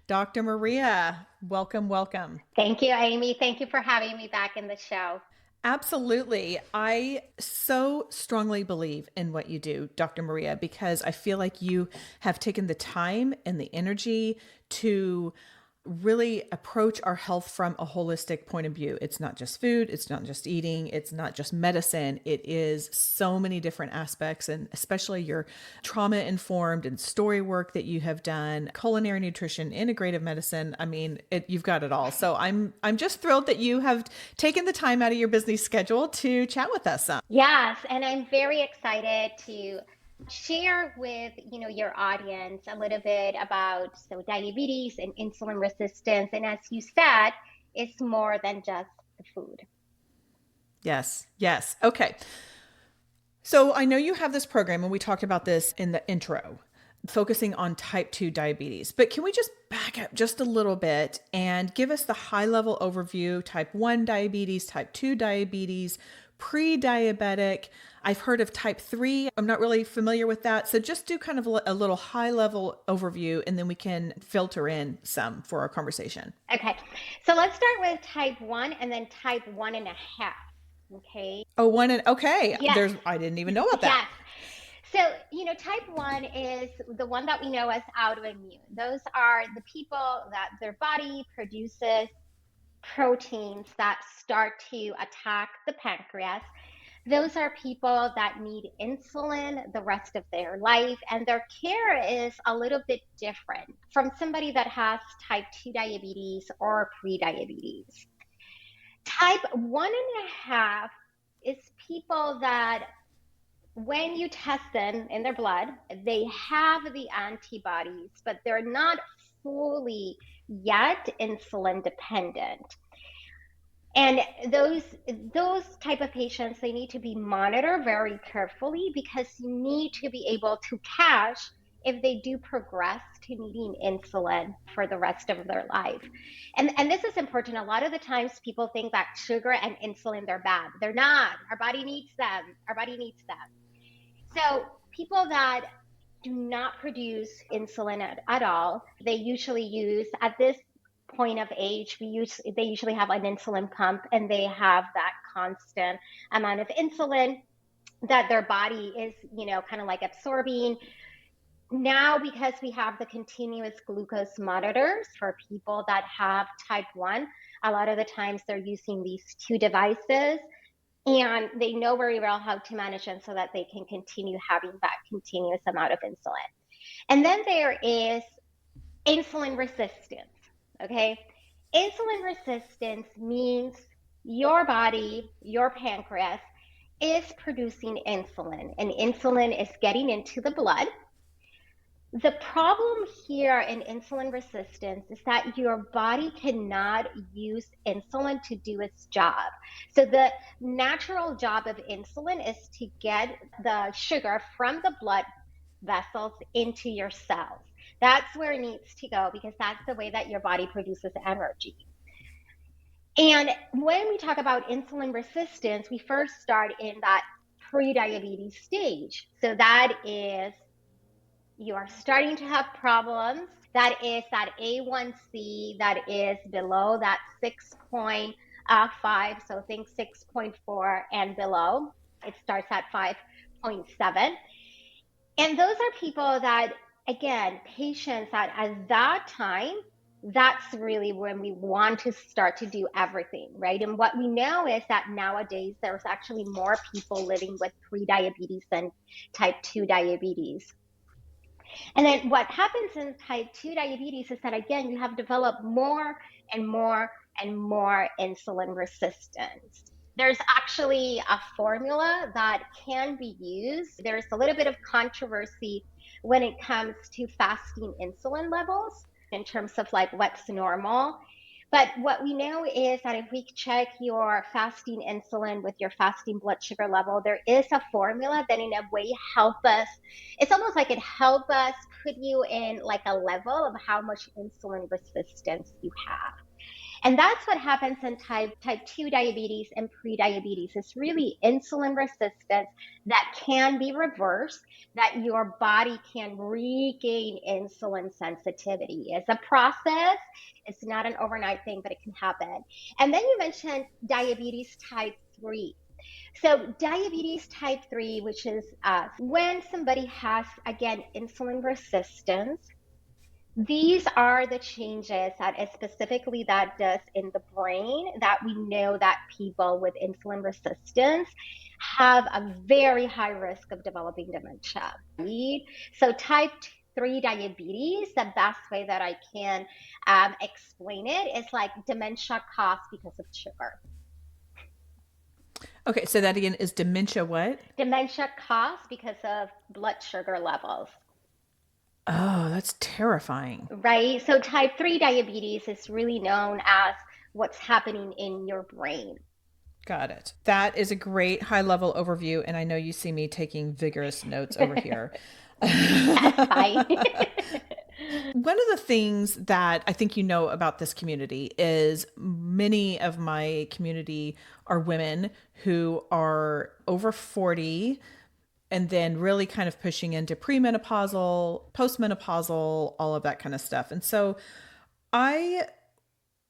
Dr. Maria, welcome, welcome. Thank you, Amy. Thank you for having me back in the show. Absolutely. I so strongly believe in what you do, Dr. Maria, because I feel like you have taken the time and the energy to really approach our health from a holistic point of view. It's not just food, it's not just eating, it's not just medicine. It is so many different aspects, and especially your trauma informed and story work that you have done, culinary nutrition, integrative medicine. I mean, you've got it all. So I'm just thrilled that you have taken the time out of your busy schedule to chat with us. Yes, and I'm very excited to share with your audience a little bit about diabetes and insulin resistance. And as you said, it's more than just the food. Yes, yes. Okay. So I know you have this program, and we talked about this in the intro, focusing on type 2 diabetes. But can we just back up just a little bit and give us the high level overview? Type 1 diabetes, type 2 diabetes, pre diabetic. I've heard of type 3. I'm not really familiar with that. So just do kind of a little high level overview, and then we can filter in some for our conversation. Okay, so let's start with type 1 and then type 1.5. Okay. Oh, one and okay. Yes, I didn't even know about that. yes. So, type 1 is the one that we know as autoimmune. Those are the people that their body produces proteins that start to attack the pancreas. Those are people that need insulin the rest of their life, and their care is a little bit different from somebody that has type 2 diabetes or pre-diabetes. Type 1.5 is people that when you test them in their blood, they have the antibodies, but they're not fully yet insulin dependent. And those type of patients, they need to be monitored very carefully because you need to be able to catch if they do progress to needing insulin for the rest of their life. And this is important. A lot of the times people think that sugar and insulin, they're bad. They're not. Our body needs them. Our body needs them. So people that do not produce insulin at all, they usually use at this point of age, they usually have an insulin pump and they have that constant amount of insulin that their body is, kind of like absorbing. Now, because we have the continuous glucose monitors for people that have type 1, a lot of the times they're using these two devices and they know very well how to manage them so that they can continue having that continuous amount of insulin. And then there is insulin resistance. Okay. Insulin resistance means your body, your pancreas, is producing insulin, and insulin is getting into the blood. The problem here in insulin resistance is that your body cannot use insulin to do its job. So the natural job of insulin is to get the sugar from the blood vessels into your cells. That's where it needs to go because that's the way that your body produces energy. And when we talk about insulin resistance, we first start in that pre-diabetes stage. So that is you are starting to have problems. That is that A1C that is below that 6.5. So think 6.4 and below. It starts at 5.7. And those are people that, again, patients that at that time, that's really when we want to start to do everything, right? And what we know is that nowadays there's actually more people living with pre-diabetes than type 2 diabetes. And then what happens in type 2 diabetes is that, again, you have developed more and more and more insulin resistance. There's actually a formula that can be used. There's a little bit of controversy when it comes to fasting insulin levels in terms of like what's normal. But what we know is that if we check your fasting insulin with your fasting blood sugar level, there is a formula that in a way help us. It's almost like it help us put you in like a level of how much insulin resistance you have. And that's what happens in type 2 diabetes and pre-diabetes. It's really insulin resistance that can be reversed, that your body can regain insulin sensitivity. It's a process. It's not an overnight thing, but it can happen. And then you mentioned diabetes type 3. So, diabetes type 3, which is when somebody has, again, insulin resistance, these are the changes that it specifically that does in the brain that we know that people with insulin resistance have a very high risk of developing dementia. So type 3 diabetes, the best way that I can explain it is like dementia caused because of sugar. Okay, so that again is dementia what? Dementia caused because of blood sugar levels. Oh, that's terrifying. Right? So type 3 diabetes is really known as what's happening in your brain. Got it. That is a great high level overview. And I know you see me taking vigorous notes over here. That's fine. One of the things that I think you know about this community is many of my community are women who are over 40 and then really kind of pushing into premenopausal, postmenopausal, all of that kind of stuff. And so I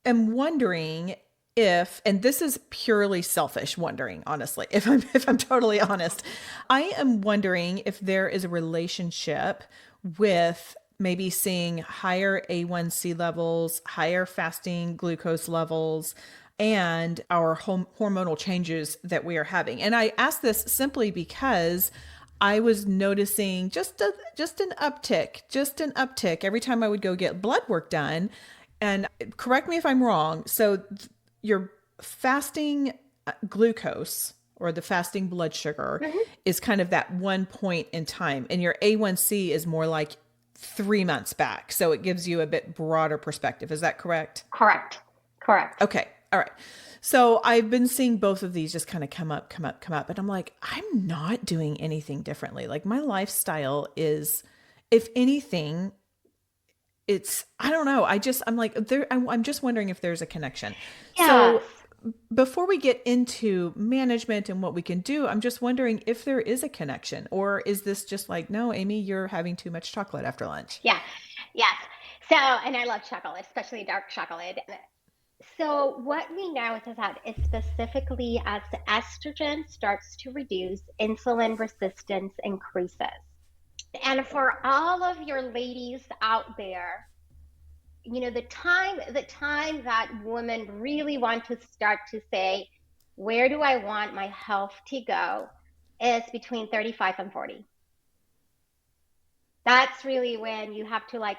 am wondering if, and this is purely selfish wondering, honestly, if I'm totally honest, I am wondering if there is a relationship with maybe seeing higher A1C levels, higher fasting glucose levels, and our hormonal changes that we are having. And I ask this simply because I was noticing just an uptick every time I would go get blood work done. And correct me if I'm wrong. So your fasting glucose or the fasting blood sugar is kind of that one point in time, and your A1C is more like 3 months back. So it gives you a bit broader perspective. Is that correct? Correct. Okay. All right. So I've been seeing both of these just kind of come up. And I'm like, I'm not doing anything differently. Like my lifestyle is, if anything, I don't know. I'm like, I'm just wondering if there's a connection. Yes. So before we get into management and what we can do, I'm just wondering if there is a connection, or is this just like, no, Amy, you're having too much chocolate after lunch? Yeah. Yes. So, and I love chocolate, especially dark chocolate. So, what we know is that it's specifically as the estrogen starts to reduce, insulin resistance increases. And for all of your ladies out there, the time that women really want to start to say, where do I want my health to go, is between 35 and 40. That's really when you have to like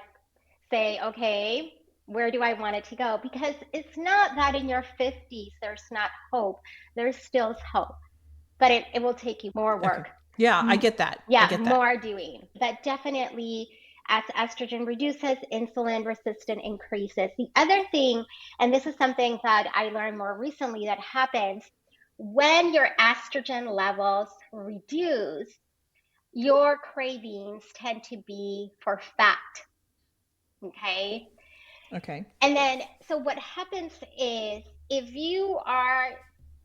say, okay, where do I want it to go? Because it's not that in your 50s there's not hope. There's still hope, but it will take you more Okay. work. Yeah, I get that. I Yeah, get that. more doing. But definitely, as estrogen reduces, insulin resistance increases. The other thing, and this is something that I learned more recently, that happens when your estrogen levels reduce, your cravings tend to be for fat. Okay. Okay. And then, so what happens is if you are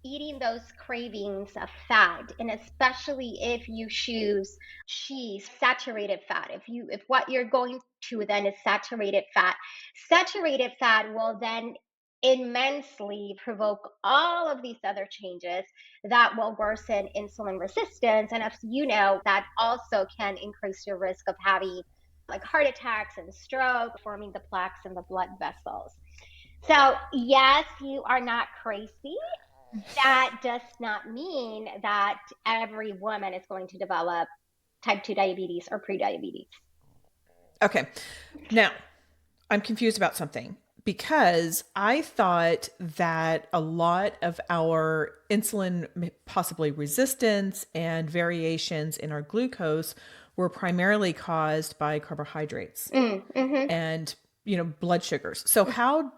eating those cravings of fat, and especially if you choose cheese, saturated fat, if what you're going to then is saturated fat will then immensely provoke all of these other changes that will worsen insulin resistance. And as you know, that also can increase your risk of having like heart attacks and stroke, forming the plaques in the blood vessels. So, yes, you are not crazy. That does not mean that every woman is going to develop type 2 diabetes or prediabetes. Okay. Now, I'm confused about something, because I thought that a lot of our insulin, possibly resistance and variations in our glucose, were primarily caused by carbohydrates and blood sugars. So how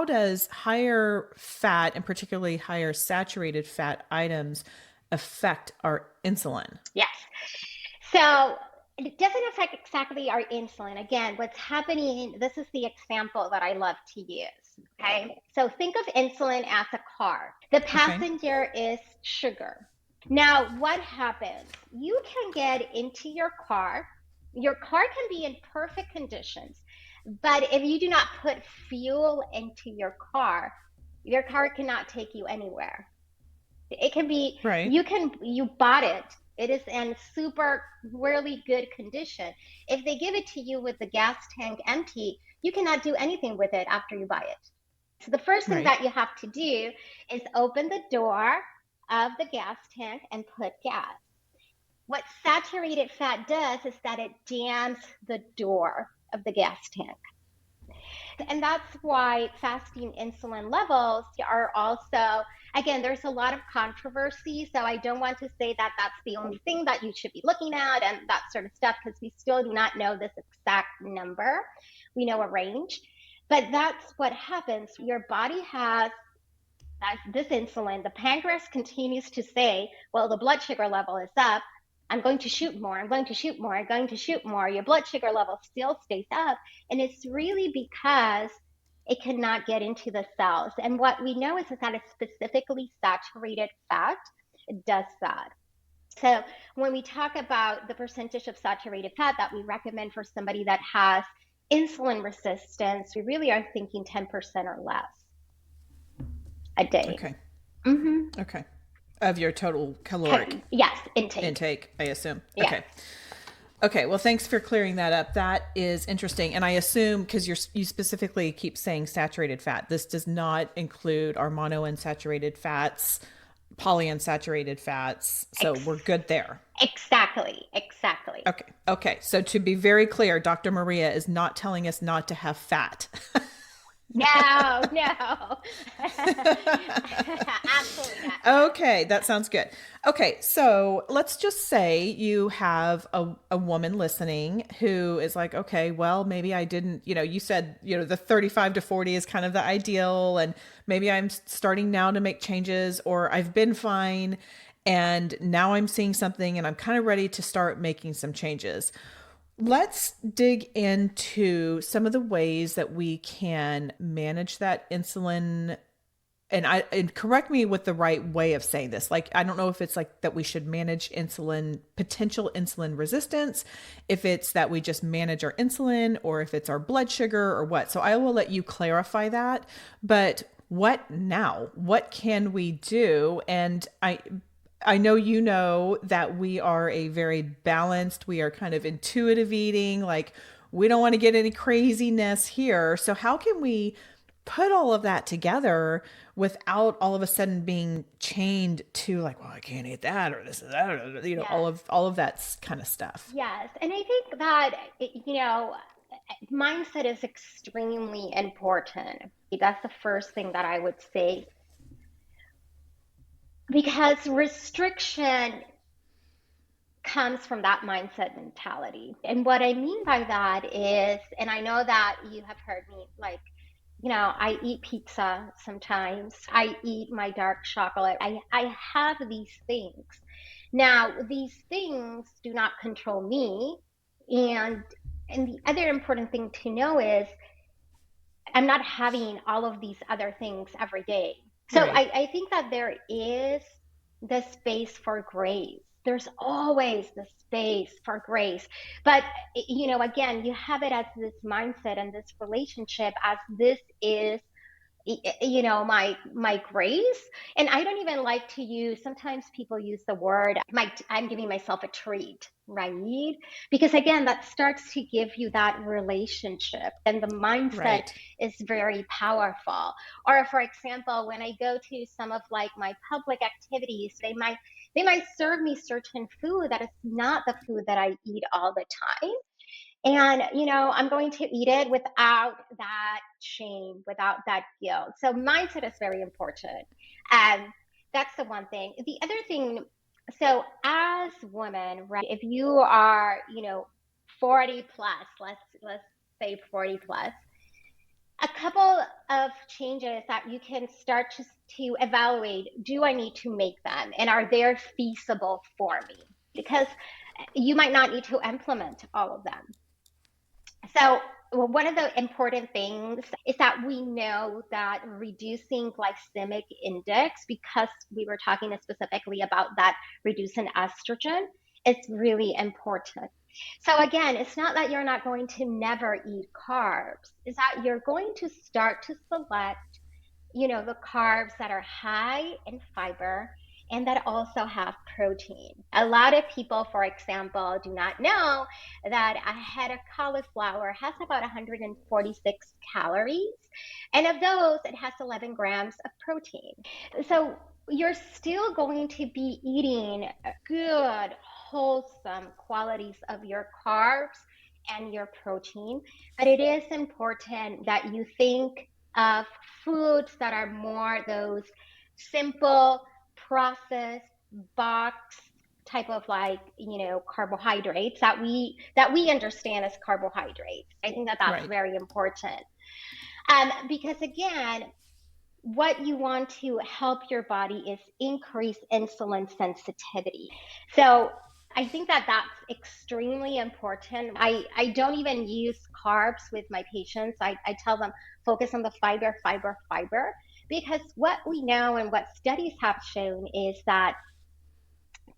does higher fat, and particularly higher saturated fat items, affect our insulin? Yes. So it doesn't affect exactly our insulin. Again, what's happening, this is the example that I love to use. Okay. So think of insulin as a car. The Okay. passenger is sugar. Now, what happens? You can get into your car. Your car can be in perfect conditions, but if you do not put fuel into your car cannot take you anywhere. It can be, Right. you bought it. It is in super really good condition. If they give it to you with the gas tank empty, you cannot do anything with it after you buy it. So the first thing Right. that you have to do is open the door of the gas tank and put gas. What saturated fat does is that it jams the door of the gas tank. And that's why fasting insulin levels are also, again, there's a lot of controversy. So I don't want to say that that's the only thing that you should be looking at and that sort of stuff, because we still do not know this exact number. We know a range, but that's what happens. Your body has this insulin. The pancreas continues to say, well, the blood sugar level is up. I'm going to shoot more. I'm going to shoot more. I'm going to shoot more. Your blood sugar level still stays up. And it's really because it cannot get into the cells. And what we know is that a specifically saturated fat does that. So when we talk about the percentage of saturated fat that we recommend for somebody that has insulin resistance, we really are thinking 10% or less a day. Okay. Mm-hmm. Okay. Of your total caloric Yes, intake. intake, I assume. Yes, Okay. Okay. Well, thanks for clearing that up. That is interesting. And I assume because you specifically keep saying saturated fat, this does not include our monounsaturated fats, polyunsaturated fats. So we're Ex- good there. exactly, exactly. Okay. Okay. So to be very clear, Dr. Maria is not telling us not to have fat. No, no, absolutely not. Okay, that sounds good. Okay, so let's just say you have a woman listening who is like, okay, well, maybe I didn't, you said, the 35 to 40 is kind of the ideal, and maybe I'm starting now to make changes, or I've been fine, and now I'm seeing something, and I'm kind of ready to start making some changes. Let's dig into some of the ways that we can manage that insulin, and correct me with the right way of saying this. Like, I don't know if it's like that we should manage insulin, potential insulin resistance, if it's that we just manage our insulin, or if it's our blood sugar or what. So I will let you clarify that. But what now? What can we do? And I know that we are a very balanced, we are kind of intuitive eating, like we don't want to get any craziness here. So how can we put all of that together without all of a sudden being chained to like, well, I can't eat that or this is that, or, Yes, all of that kind of stuff. yes. And I think that, mindset is extremely important. That's the first thing that I would say, because restriction comes from that mindset mentality. And what I mean by that is, and I know that you have heard me like, I eat pizza sometimes. I eat my dark chocolate. I have these things. Now, these things do not control me. And and the other important thing to know is I'm not having all of these other things every day. So Right. I think that there is the space for grace. There's always the space for grace. But, again, you have it as this mindset and this relationship as this is, my grace. And I don't even like to use, sometimes people use the word, I'm giving myself a treat, right? Because again, that starts to give you that relationship, and the mindset Right. is very powerful. Or for example, when I go to some of like my public activities, they might serve me certain food that is not the food that I eat all the time. And, I'm going to eat it without that shame, without that guilt. So mindset is very important. And that's the one thing. The other thing, so as women, right, if you are, 40 plus, let's say 40 plus, a couple of changes that you can start to evaluate, do I need to make them? And are they feasible for me? Because You might not need to implement all of them. So, well, one of the important things is that we know that reducing glycemic index, because we were talking specifically about that reducing estrogen, is really important. So, again, it's not that you're not going to never eat carbs, it's that you're going to start to select the carbs that are high in fiber and that also have protein. A lot of people, for example, do not know that a head of cauliflower has about 146 calories, and of those, it has 11 grams of protein. So you're still going to be eating good, wholesome qualities of your carbs and your protein, but it is important that you think of foods that are more those simple, processed, box type of carbohydrates that we understand as carbohydrates. I think that that's Right. very important. Because again, what you want to help your body is increase insulin sensitivity. So I think that that's extremely important. I don't even use carbs with my patients. I tell them focus on the fiber, fiber, fiber, because what we know and what studies have shown is that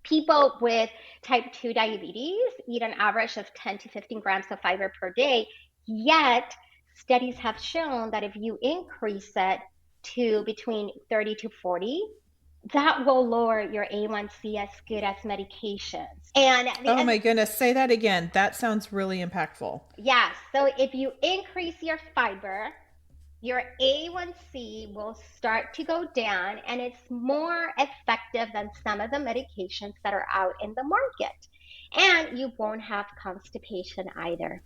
people with type 2 diabetes eat an average of 10 to 15 grams of fiber per day. Yet, studies have shown that if you increase it to between 30 to 40, that will lower your A1C as good as medications. And the Oh other, my goodness, say that again. That sounds really impactful. yeah, so if you increase your fiber, your A1C will start to go down, and it's more effective than some of the medications that are out in the market. And you won't have constipation either.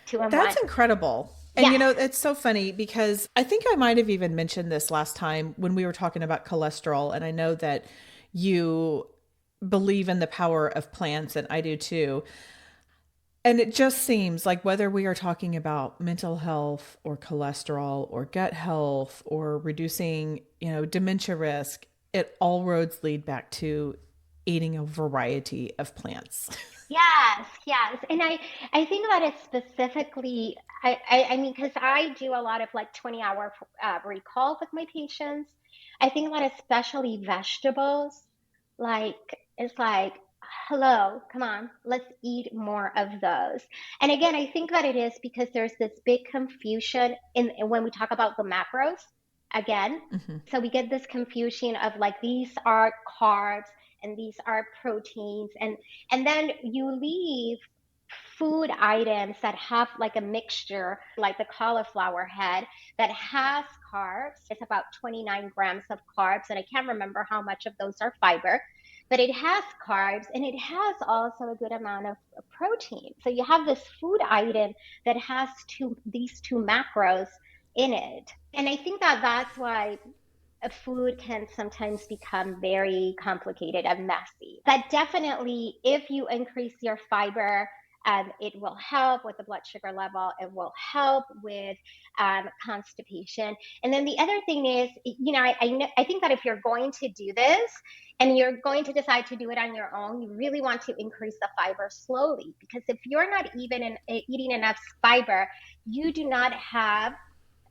Two and That's one. incredible. And Yes. it's so funny because I think I might have even mentioned this last time when we were talking about cholesterol. And I know that you believe in the power of plants, and I do too. And it just seems like whether we are talking about mental health or cholesterol or gut health or reducing, dementia risk, it all roads lead back to eating a variety of plants. Yes, yes. And I think that it's specifically, I mean, because I do a lot of like 20-hour recall with my patients. I think that especially vegetables, like, it's like, hello, come on, let's eat more of those. And again, I think that it is because there's this big confusion when we talk about the macros again. Mhm. So we get this confusion of like, these are carbs and these are proteins, and then you leave food items that have like a mixture, like the cauliflower head that has carbs. It's about 29 grams of carbs, and I can't remember how much of those are fiber, but it has carbs and it has also a good amount of protein. So you have this food item that has these two macros in it. And I think that that's why a food can sometimes become very complicated and messy. But definitely, if you increase your fiber, it will help with the blood sugar level. It will help with constipation. And then the other thing is, I think that if you're going to do this and you're going to decide to do it on your own, you really want to increase the fiber slowly, because if you're not even eating enough fiber, you do not have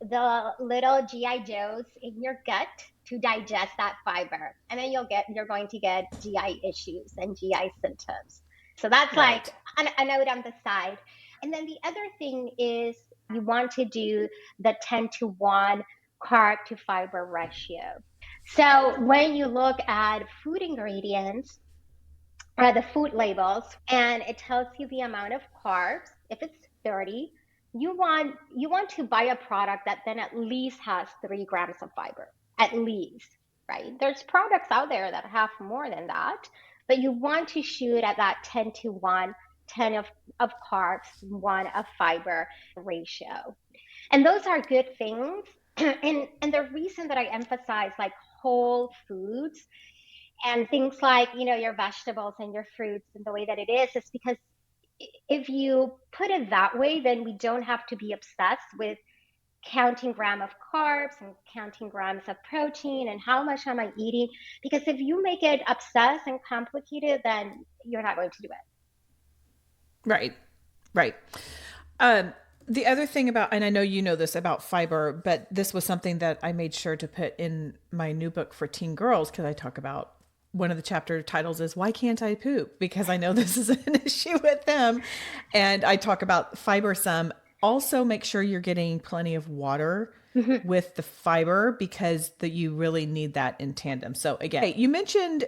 the little GI Joes in your gut to digest that fiber. And then you're going to get GI issues and GI symptoms. So that's like Right. a note on the side. And then the other thing is you want to do the 10 to 1 carb to fiber ratio. So when you look at food ingredients, the food labels, and it tells you the amount of carbs. If it's 30, you want to buy a product that then at least has 3 grams of fiber, at least, right? There's products out there that have more than that, but you want to shoot at that 10 to 1, 10 of carbs, 1 of fiber ratio. And those are good things. And the reason that I emphasize like whole foods and things like your vegetables and your fruits and the way that it is because if you put it that way, then we don't have to be obsessed with counting gram of carbs and counting grams of protein and how much am I eating. Because if you make it obsessed and complicated, then you're not going to do it. Right. Right. Um, the other thing about, and I know you know this about fiber, but this was something that I made sure to put in my new book for teen girls because I talk about one of the chapter titles is Why Can't I Poop? Because I know this is an issue with them. And I talk about fiber some. Also, make sure you're getting plenty of water Mhm. with the fiber because you really need that in tandem. So, again, you mentioned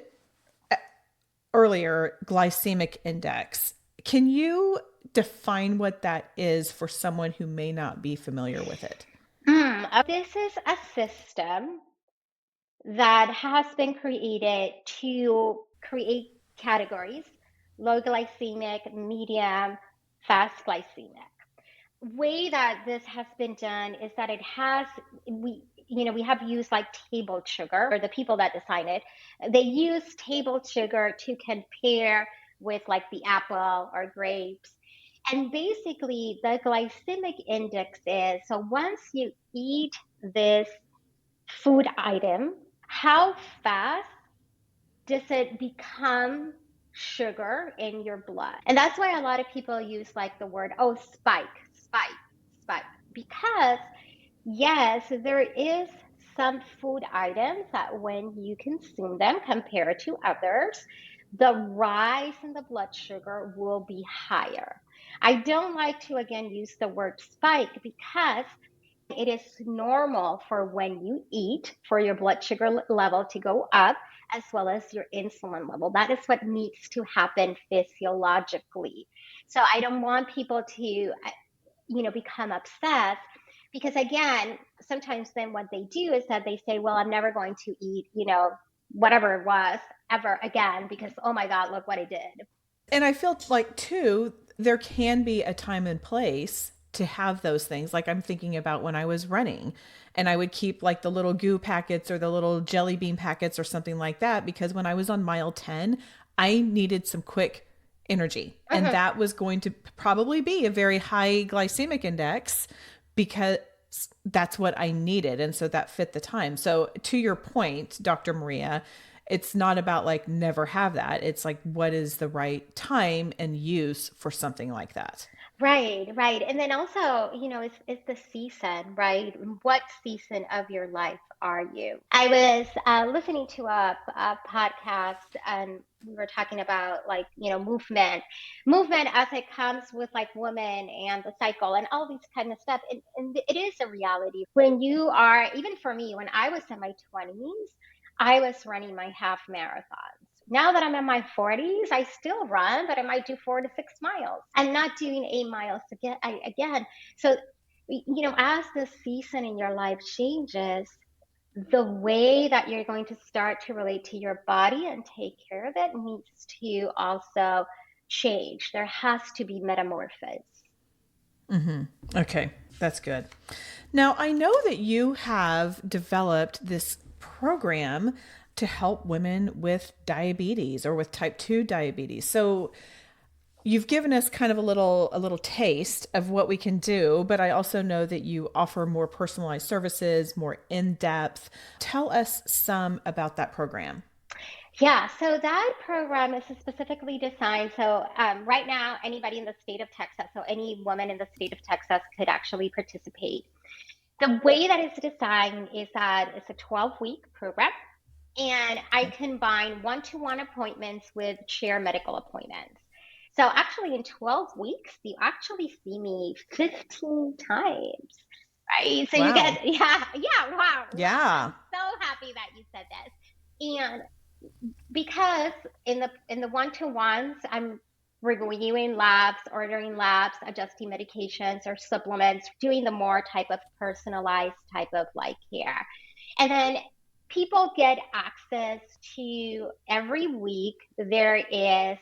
earlier glycemic index. Can you define what that is for someone who may not be familiar with it? This is a system that has been created to create categories: low glycemic, medium, fast glycemic. Way that this has been done is that it has we have used like table sugar, or the people that design it, they use table sugar to compare with like the apple or grapes. And basically the glycemic index is, so once you eat this food item, how fast does it become sugar in your blood? And that's why a lot of people use like the word, oh, spike, spike, spike. Because yes, there is some food items that when you consume them compared to others, the rise in the blood sugar will be higher. I don't like to again use the word spike because it is normal for when you eat for your blood sugar level to go up, as well as your insulin level. That is what needs to happen physiologically. So I don't want people to, become obsessed, because again, sometimes then what they do is that they say, well, I'm never going to eat, whatever it was ever again because, oh my God, look what I did. And I feel like, too, there can be a time and place to have those things. Like I'm thinking about when I was running and I would keep like the little goo packets or the little jelly bean packets or something like that because when I was on mile 10, I needed some quick energy. And Mhm. that was going to probably be a very high glycemic index because that's what I needed. And so that fit the time. So to your point, Dr. Maria, it's not about like never have that. It's like what is the right time and use for something like that. Right, right. And then also, it's the season, right? What season of your life are you? I was listening to a podcast, and we were talking about like, movement as it comes with like women and the cycle and all these kind of stuff. And it is a reality. When you are, even for me, when I was in my 20s, I was running my half marathons. Now that I'm in my 40s, I still run, but I might do 4 to 6 miles. I'm not doing 8 miles again. So, as the season in your life changes, the way that you're going to start to relate to your body and take care of it needs to also change. There has to be metamorphosis. Okay, that's good. Now, I know that you have developed this program to help women with diabetes or with type 2 diabetes. So, you've given us kind of a little taste of what we can do, but I also know that you offer more personalized services, more in-depth. Tell us some about that program. Yeah, so that program is specifically designed. So, right now, anybody in the state of Texas, so any woman in the state of Texas could actually participate. The way that it's designed is that it's a 12-week program, and I combine one-to-one appointments with chair medical appointments. So, actually, in 12 weeks, you actually see me 15 times, right? So, you Wow. get, yeah, yeah, wow, wow. I'm Yeah. so happy that you said this. And because in the one-to-ones, I'm reviewing labs, ordering labs, adjusting medications or supplements, doing the more type of personalized type of like care. And then people get access to, every week there is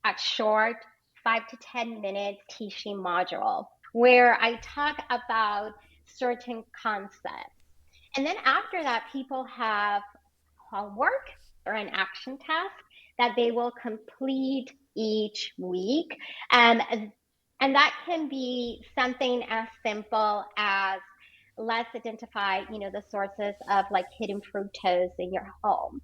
a short 5 to 10 minute teaching module where I talk about certain concepts. And then after that, people have homework or an action task that they will complete each week. And that can be something as simple as let's identify, the sources of like hidden fructose in your home.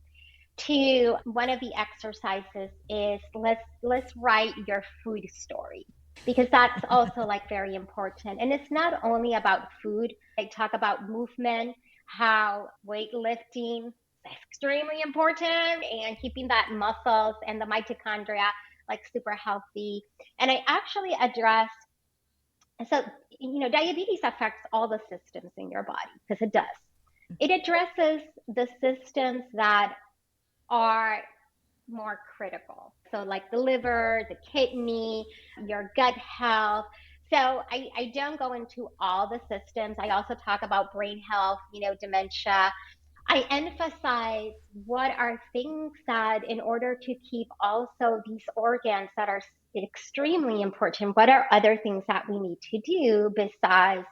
To one of the exercises is let's write your food story, because that's also like very important. And it's not only about food. I talk about movement, how weightlifting is extremely important, and keeping that muscles and the mitochondria like super healthy. And I actually address, so diabetes affects all the systems in your body, because it does. It addresses the systems that are more critical. So, like the liver, the kidney, your gut health. So, I don't go into all the systems. I also talk about brain health, dementia. I emphasize what are things that, in order to keep also these organs that are extremely important, what are other things that we need to do besides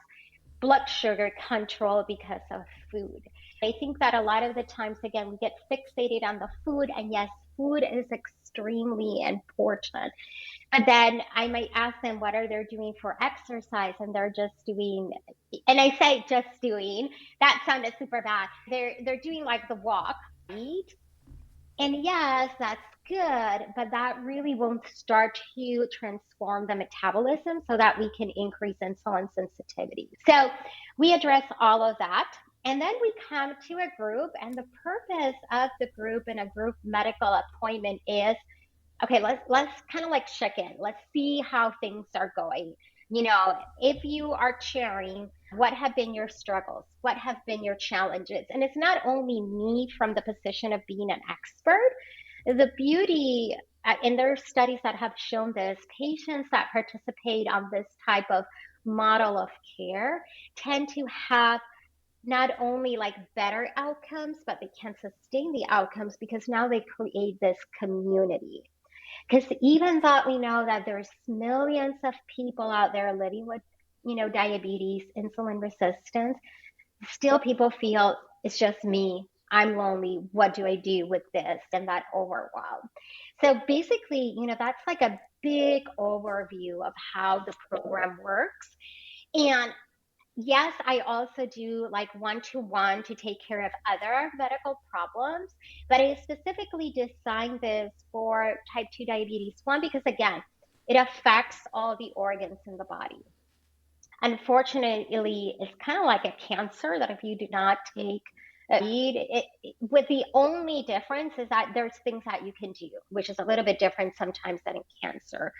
blood sugar control because of food. I think that a lot of the times, again, we get fixated on the food, and yes, food is extremely important. But then I might ask them what are they doing for exercise, and they're just doing, and I say just doing, that sounded super bad. They're doing like the walk, right? And yes, that's good, but that really won't start to transform the metabolism so that we can increase insulin sensitivity. So we address all of that. And then we come to a group, and the purpose of the group and a group medical appointment is, okay, let's kind of like check in. Let's see how things are going. If you are sharing, what have been your struggles? What have been your challenges? And it's not only me from the position of being an expert. The beauty, and there are studies that have shown this, patients that participate on this type of model of care tend to have not only like better outcomes, but they can sustain the outcomes because now they create this community. Because even though we know that there's millions of people out there living with, diabetes, insulin resistance, still people feel it's just me. I'm lonely. What do I do with this? And that overwhelm. So basically, that's like a big overview of how the program works. And yes, I also do like one-to-one to take care of other medical problems, but I specifically designed this for type 2 diabetes. One, because again, it affects all the organs in the body. Unfortunately, it's kind of like a cancer that if you do not take with the only difference is that there's things that you can do, which is a little bit different sometimes than in cancer.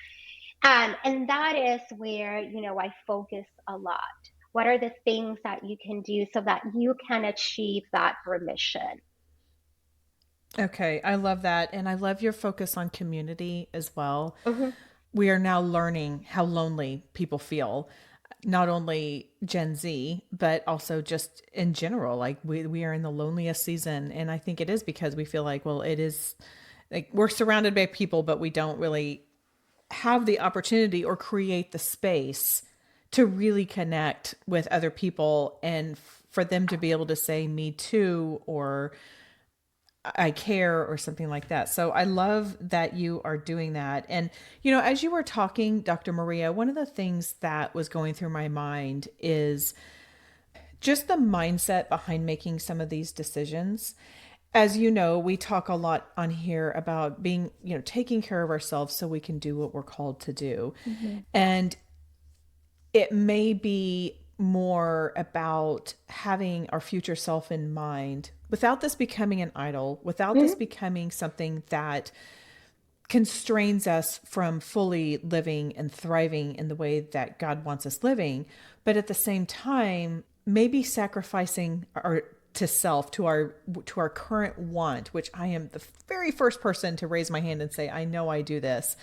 And that is where, I focus a lot. What are the things that you can do so that you can achieve that remission? Okay, I love that. And I love your focus on community as well. Hmm. We are now learning how lonely people feel, not only Gen Z, but also just in general. Like we are in the loneliest season. And I think it is because we feel like, well, it is like we're surrounded by people, but we don't really have the opportunity or create the space to really connect with other people and for them to be able to say me too or I care or something like that. So I love that you are doing that. And, as you were talking, Dr. Maria, one of the things that was going through my mind is just the mindset behind making some of these decisions. As you know, we talk a lot on here about being, taking care of ourselves so we can do what we're called to do. Hmm. And it may be more about having our future self in mind without this becoming an idol, without this Hmm. becoming something that constrains us from fully living and thriving in the way that God wants us living, but at the same time, maybe sacrificing our to self to our current want, which I am the very first person to raise my hand and say I know I do this,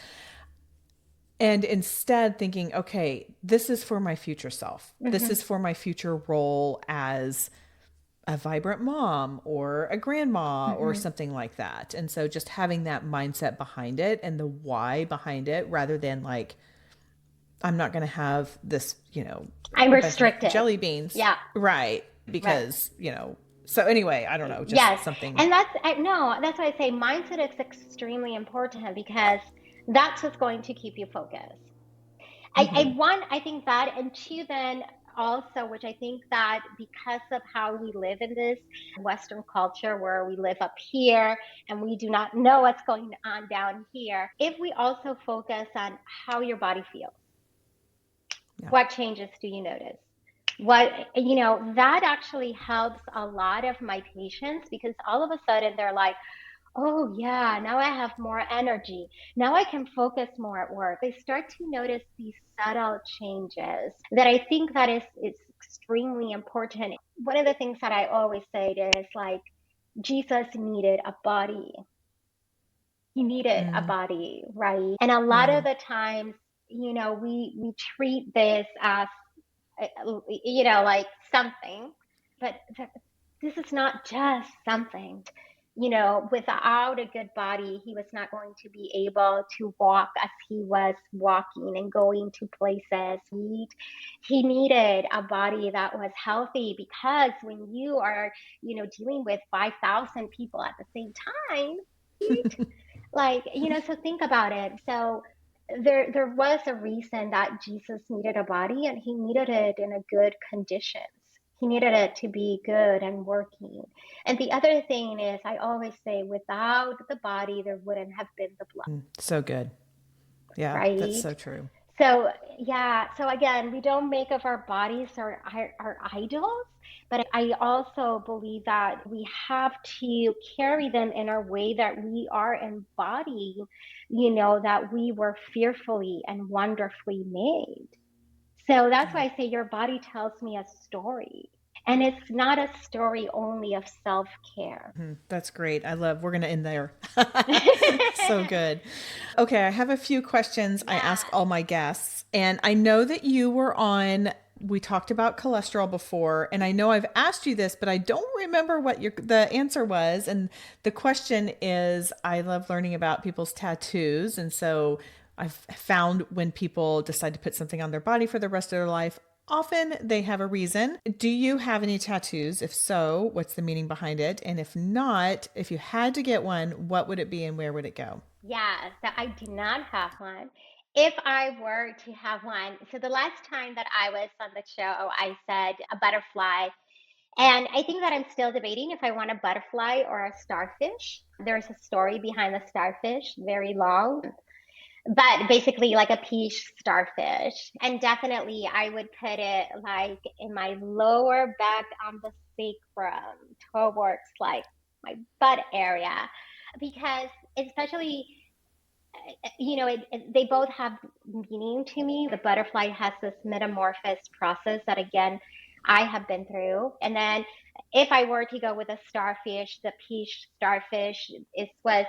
and instead thinking, okay, this is for my future self. This Hmm. is for my future role as a vibrant mom or a grandma or Hmm. something like that. And so just having that mindset behind it and the why behind it rather than like, I'm not going to have this, I'm a bunch of restricted. jelly beans. Yeah. Right. Right. Because, so anyway, I don't know, Yes. just something. And no, that's why I say mindset is extremely important, because that's what's going to keep you focused. Hmm. I think that, and two, then also, which I think that because of how we live in this Western culture where we live up here and we do not know what's going on down here, if we also focus on how your body feels, Yeah. what changes do you notice? That actually helps a lot of my patients because all of a sudden they're like, oh, yeah, now I have more energy. Now I can focus more at work. They start to notice these subtle changes that I think that is extremely important. One of the things that I always say is like, Jesus needed a body. He needed a Mm, body, right? And a lot yeah. of the times, we treat this as like something, but this is not just something. Without a good body, he was not going to be able to walk as he was walking and going to places. He needed a body that was healthy because when you are, dealing with 5,000 people at the same time, like, so think about it. So there was a reason that Jesus needed a body and he needed it in a good conditions. He needed it to be good and working. And the other thing is, I always say, without the body, there wouldn't have been the blood, So good. Yeah, that's right? so true. So yeah, so again, we don't make of our bodies our idols, but I also believe that we have to carry them in a way that we are embodying, that we were fearfully and wonderfully made. So that's Yeah. why I say your body tells me a story. And it's not a story only of self-care. That's great. We're going to end there. So good. Okay, I have a few questions I ask Yeah. all my guests. And I know that we talked about cholesterol before, and I know I've asked you this, but I don't remember what the answer was. And the question is, I love learning about people's tattoos. And so I've found when people decide to put something on their body for the rest of their life, often they have a reason. Do you have any tattoos? If so, what's the meaning behind it? And if not, if you had to get one, what would it be and where would it go? Yeah, so I do not have one. If I were to have one, so the last time that I was on the show, I said a butterfly. And I think that I'm still debating if I want a butterfly or a starfish. There's a story behind the starfish, very long, but basically like a peach starfish. And definitely I would put it like in my lower back on the sacrum towards like my butt area because especially they both have meaning to me. The butterfly has this metamorphosis process that, again, I have been through. And then if I were to go with a starfish, the peach starfish, it was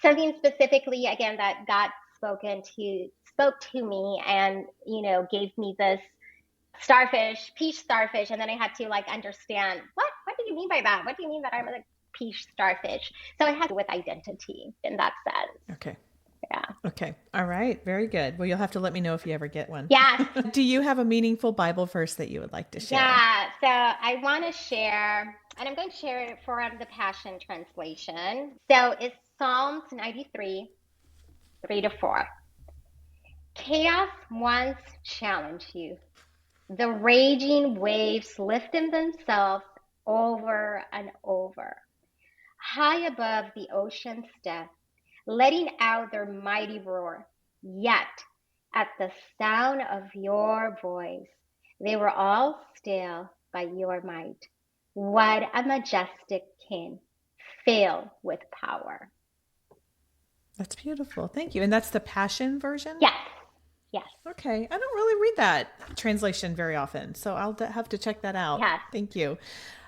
something specifically, again, that God spoke to me and, gave me this starfish, peach starfish. And then I had to like understand what do you mean by that? What do you mean that I'm a peach starfish? So it has to do with identity in that sense. Okay. Yeah. Okay. All right. Very good. Well, you'll have to let me know if you ever get one. Yes. Do you have a meaningful Bible verse that you would like to share? Yeah. So I want to share, and I'm going to share it from the Passion Translation. So it's Psalms 93, 3 to 4. Chaos once challenged you. The raging waves lifted themselves over and over, high above the ocean's depth, letting out their mighty roar. Yet, at the sound of your voice, they were all still by your might. What a majestic king, filled with power. That's beautiful. Thank you. And that's the Passion version? Yes, yes, Okay. I don't really read that translation very often, so I'll have to check that out. yes. Thank you.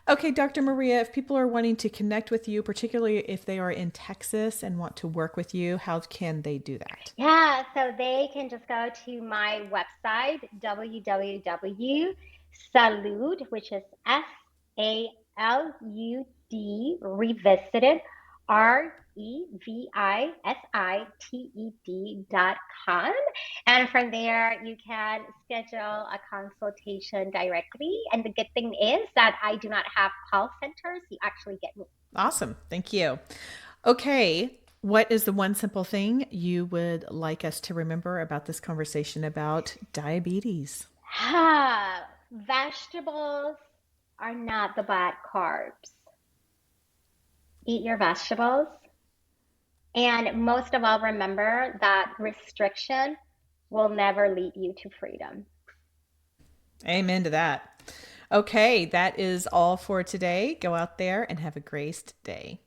Okay, Dr. Maria, if people are wanting to connect with you, particularly if they are in Texas and want to work with you, how can they do that? Yeah, so they can just go to my website, www.salud, which is SALUD, revisited, REVISITED.com. And from there, you can schedule a consultation directly. And the good thing is that I do not have call centers. You actually get me. Awesome. Thank you. Okay. What is the one simple thing you would like us to remember about this conversation about diabetes? Vegetables are not the bad carbs. Eat your vegetables. And most of all, remember that restriction will never lead you to freedom. Amen to that. Okay, that is all for today. Go out there and have a graced day.